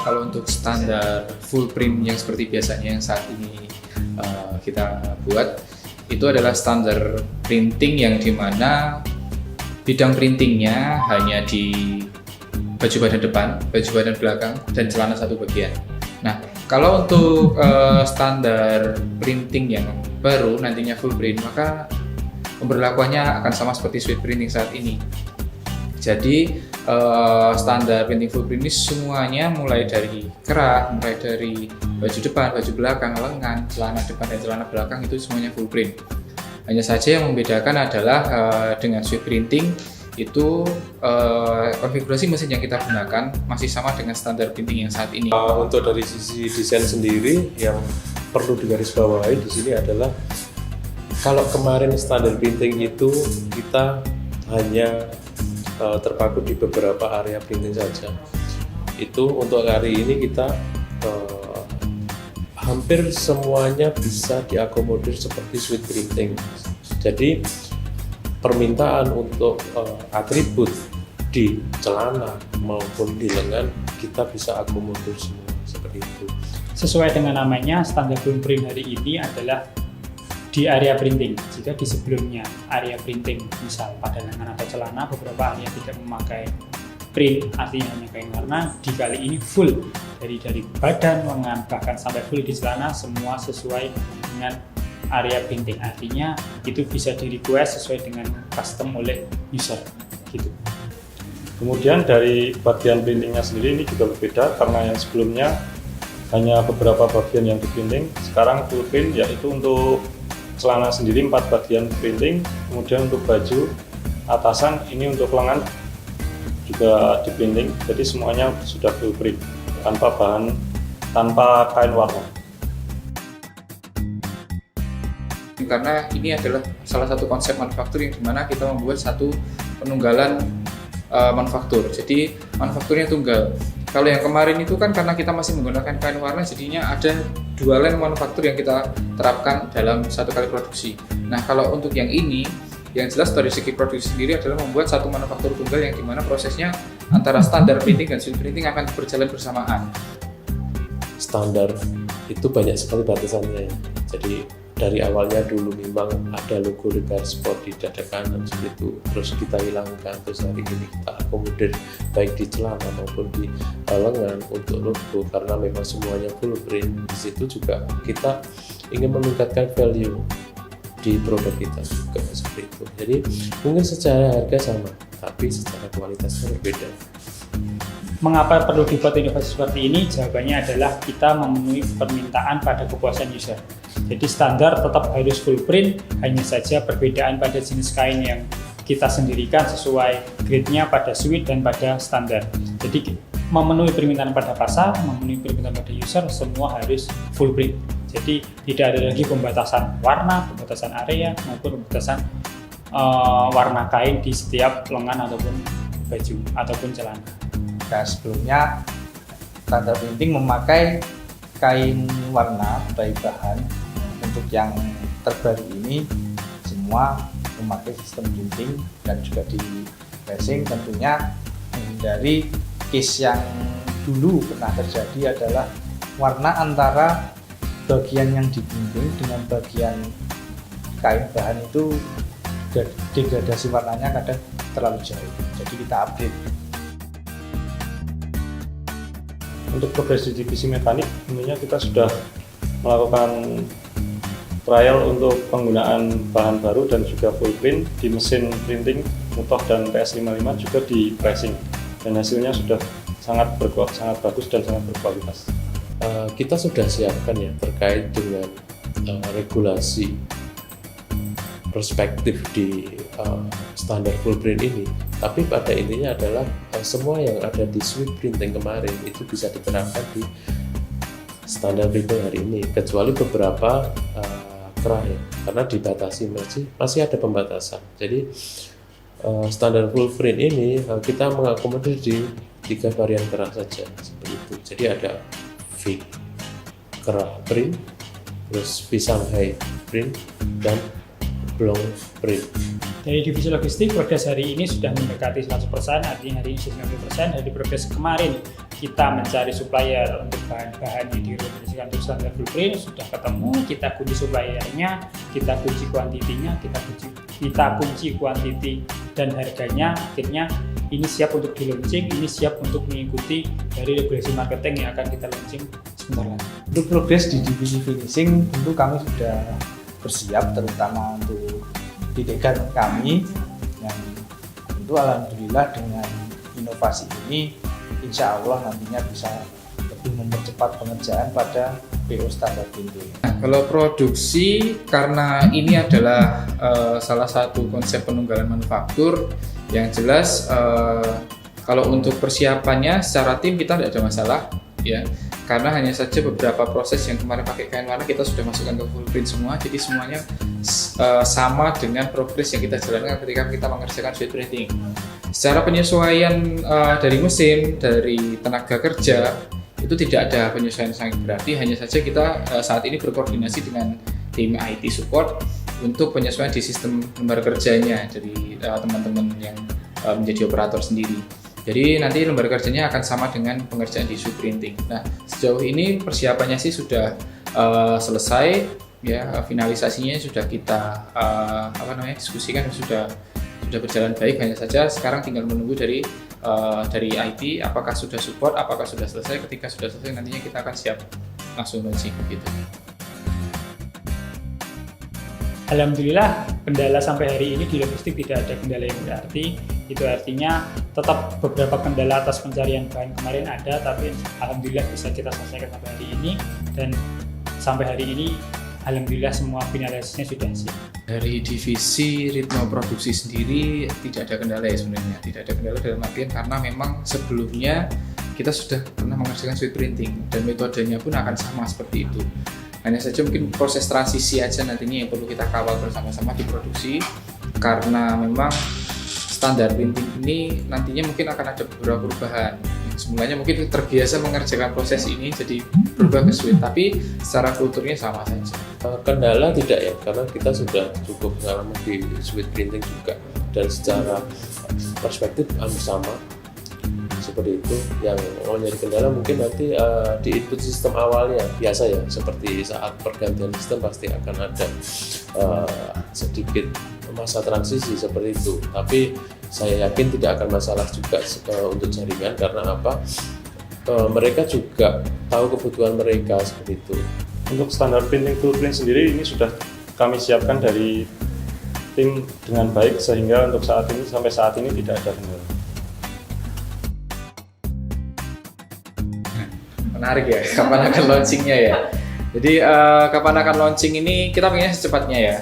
Kalau untuk standar full print yang seperti biasanya yang saat ini kita buat, itu adalah standar printing yang dimana bidang printingnya hanya di baju badan depan, baju badan belakang, dan celana satu bagian. Nah, kalau untuk standar printing yang baru nantinya full print, maka pemberlakuannya akan sama seperti sweet printing saat ini. Jadi standar printing full print ini semuanya mulai dari kerah, mulai dari baju depan, baju belakang, lengan, celana depan dan celana belakang itu semuanya full print. Hanya saja yang membedakan adalah dengan sweet printing itu konfigurasi mesin yang kita gunakan masih sama dengan standar printing yang saat ini. Untuk dari sisi desain sendiri yang perlu digarisbawahi di sini adalah kalau kemarin standar printing itu kita hanya terpaku di beberapa area printing saja. Itu untuk hari ini kita hampir semuanya bisa diakomodir seperti sweet printing. Jadi permintaan untuk atribut di celana maupun di lengan kita bisa akomodir semua seperti itu. Sesuai dengan namanya, standar full print hari ini adalah di area printing. Jika di sebelumnya area printing misal pada lengan atau celana beberapa area tidak memakai print, artinya hanya kain warna, di kali ini full dari badan, lengan, bahkan sampai full di celana semua sesuai dengan area printing. Artinya itu bisa di request sesuai dengan custom oleh user gitu. Kemudian dari bagian printingnya sendiri ini juga berbeda karena yang sebelumnya hanya beberapa bagian yang di printing, sekarang full print, yaitu untuk celana sendiri 4 bagian printing, kemudian untuk baju atasan ini untuk lengan juga di printing, jadi semuanya sudah full print tanpa kain warna. Karena ini adalah salah satu konsep manufaktur yang dimana kita membuat satu penunggalan manufaktur, jadi manufakturnya tunggal. Kalau yang kemarin itu kan karena kita masih menggunakan kain warna, jadinya ada dua line manufaktur yang kita terapkan dalam satu kali produksi. Nah, kalau untuk yang ini, yang jelas dari segi produksi sendiri adalah membuat satu manufaktur tunggal yang dimana prosesnya antara standar printing dan sweet printing akan berjalan bersamaan. Standar itu banyak sekali batasannya. Jadi dari awalnya dulu memang ada logo Repair Sport di dada kanan seperti itu, terus kita hilangkan, terus hari ini kita akomodir baik di celana maupun di lengan untuk logo karena memang semuanya full print. Di situ juga kita ingin meningkatkan value di produk kita juga seperti itu. Jadi mungkin secara harga sama, tapi secara kualitasnya berbeda. Mengapa perlu dibuat inovasi seperti ini? Jawabannya adalah kita memenuhi permintaan pada kepuasan user. Jadi standar tetap harus full print, hanya saja perbedaan pada jenis kain yang kita sendirikan sesuai grade-nya pada sweet dan pada standar. Jadi memenuhi permintaan pada pasar, memenuhi permintaan pada user, semua harus full print. Jadi tidak ada lagi pembatasan warna, pembatasan area, maupun pembatasan warna kain di setiap lengan ataupun baju ataupun celana. Nah, sebelumnya standar printing memakai kain warna by bahan. Untuk yang terbaru ini semua memakai sistem printing dan juga di pressing, tentunya menghindari case yang dulu pernah terjadi adalah warna antara bagian yang diprinting dengan bagian kain bahan itu degradasi warnanya kadang terlalu jauh, jadi kita update. Untuk progresi divisi mekanik, tentunya kita sudah melakukan trial untuk penggunaan bahan baru dan juga full print di mesin printing Mutoh dan PS55 juga di pressing, dan hasilnya sudah sangat bagus dan sangat berkualitas. Kita sudah siapkan ya terkait dengan regulasi perspektif di standar full print ini, tapi pada intinya adalah semua yang ada di sweet printing kemarin itu bisa diterapkan di standar printing hari ini, kecuali beberapa kerah ya, karena dibatasi masih ada pembatasan. Jadi standar full print ini kita mengakomodir di 3 varian kerah saja seperti itu. Jadi ada V kerah print, terus V Shanghai print, dan Blong print. Dari divisi logistik, progres hari ini sudah mendekati 100%, artinya hari ini sudah 90%. Dari progres kemarin kita mencari supplier untuk bahan-bahan yang direkomendasikan untuk standar blueprint sudah ketemu, kita kunci suppliernya, kita kunci kuantitinya, kita kunci kuantiti dan harganya, akhirnya ini siap untuk di launching, ini siap untuk mengikuti dari regulasi marketing yang akan kita launching sebentar lagi. Untuk progres di divisi finishing tentu kami sudah bersiap, terutama untuk di dekan kami yang tentu alhamdulillah dengan inovasi ini insya Allah nantinya bisa lebih mempercepat pengerjaan pada PO standar printing. Nah, kalau produksi, karena ini adalah salah satu konsep penunggalan manufaktur, yang jelas kalau untuk persiapannya secara tim kita tidak ada masalah ya, karena hanya saja beberapa proses yang kemarin pakai kain warna kita sudah masukkan ke full print semua, jadi semuanya sama dengan progres yang kita jalankan ketika kita mengerjakan sweet printing. Secara penyesuaian dari mesin, dari tenaga kerja, itu tidak ada penyesuaian sangat berarti, hanya saja kita saat ini berkoordinasi dengan tim IT support untuk penyesuaian di sistem lembar kerjanya dari teman-teman yang menjadi operator sendiri. Jadi nanti lembar kerjanya akan sama dengan pengerjaan di sweet printing. Nah, sejauh ini persiapannya sih sudah selesai ya, finalisasinya sudah kita diskusikan, sudah berjalan baik, hanya saja sekarang tinggal menunggu dari IT apakah sudah support, apakah sudah selesai. Ketika sudah selesai nantinya kita akan siap langsung launching gitu. Alhamdulillah kendala sampai hari ini di logistik tidak ada kendala yang berarti. Itu artinya tetap beberapa kendala atas pencarian bahan kemarin ada, tapi alhamdulillah bisa kita selesaikan sampai hari ini, dan sampai hari ini alhamdulillah semua finalisasinya sudah siap. Dari divisi ritme produksi sendiri tidak ada kendala ya sebenarnya. Tidak ada kendala dalam artian karena memang sebelumnya kita sudah pernah mengerjakan sweet printing dan metodenya pun akan sama seperti itu. Hanya saja mungkin proses transisi aja nantinya yang perlu kita kawal bersama-sama di produksi, karena memang standar printing ini nantinya mungkin akan ada beberapa perubahan. Sebenarnya mungkin terbiasa mengerjakan proses ini jadi berubah ke sweet, tapi secara kulturnya sama saja. Kendala tidak ya, karena kita sudah cukup pengalaman di sweet printing juga, dan secara perspektif sama seperti itu. Yang menjadi kendala mungkin nanti di input sistem awalnya biasa ya, seperti saat pergantian sistem pasti akan ada sedikit masa transisi seperti itu, tapi saya yakin tidak akan masalah juga untuk jaringan, karena apa, mereka juga tahu kebutuhan mereka seperti itu. Untuk standar printing blueprint sendiri ini sudah kami siapkan dari tim dengan baik, sehingga untuk saat ini sampai saat ini tidak ada kendala. Menarik ya, kapan akan launchingnya ya? Jadi kapan akan launching ini kita pengennya secepatnya ya?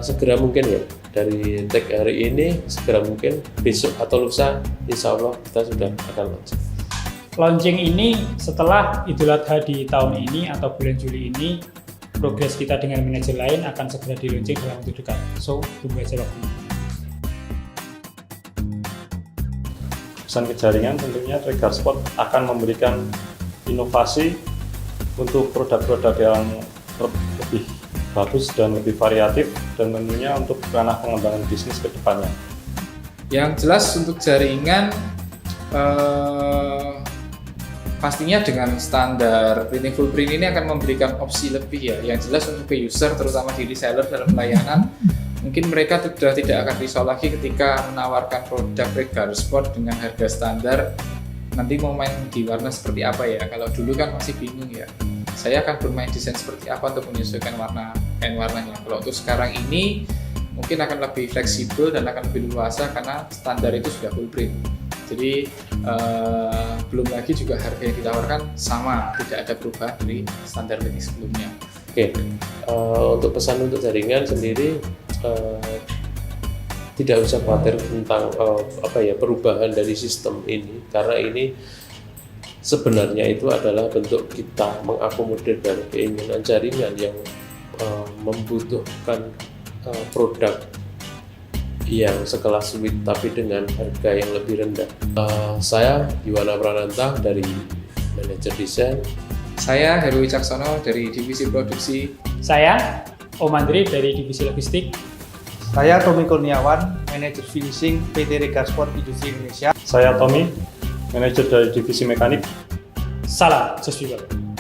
Segera mungkin ya, dari tag hari ini segera mungkin, besok atau lusa insya Allah kita sudah akan launching. Launching ini setelah Idul Adha di tahun ini atau bulan Juli ini, progres kita dengan manajer lain akan segera di launching dalam waktu dekat. So, tunggu aja waktunya. Pesan ke jaringan tentunya Regar Sport akan memberikan inovasi untuk produk-produk yang lebih bagus dan lebih variatif, dan tentunya untuk ranah pengembangan bisnis ke depannya. Yang jelas untuk jaringan pastinya dengan standar printing full print ini akan memberikan opsi lebih ya. Yang jelas untuk ke user, terutama di reseller dalam pelayanan, mungkin mereka sudah tidak akan risau lagi ketika menawarkan produk Regar Sport dengan harga standar. Nanti mau main di warna seperti apa ya? Kalau dulu kan masih bingung ya, saya akan bermain desain seperti apa untuk menyesuaikan kain warnanya. Kalau untuk sekarang ini mungkin akan lebih fleksibel dan akan lebih luasa karena standar itu sudah full print. Jadi belum lagi juga harga yang ditawarkan sama, tidak ada perubahan dari standar printing sebelumnya. Oke, untuk pesan untuk jaringan sendiri, tidak usah khawatir tentang perubahan dari sistem ini, karena ini sebenarnya itu adalah bentuk kita mengakomodir dari keinginan jaringan yang membutuhkan produk yang sekelas sweet tapi dengan harga yang lebih rendah. Saya Yuwana Prananta dari manajer desain. Saya Heru Wicaksono dari divisi produksi. Saya Om Andri dari divisi logistik. Saya Tommy Kurniawan, manajer finishing PT Regar Sport Industri Indonesia. Saya Tommy manajer dari divisi mekanik. Salam, Just People.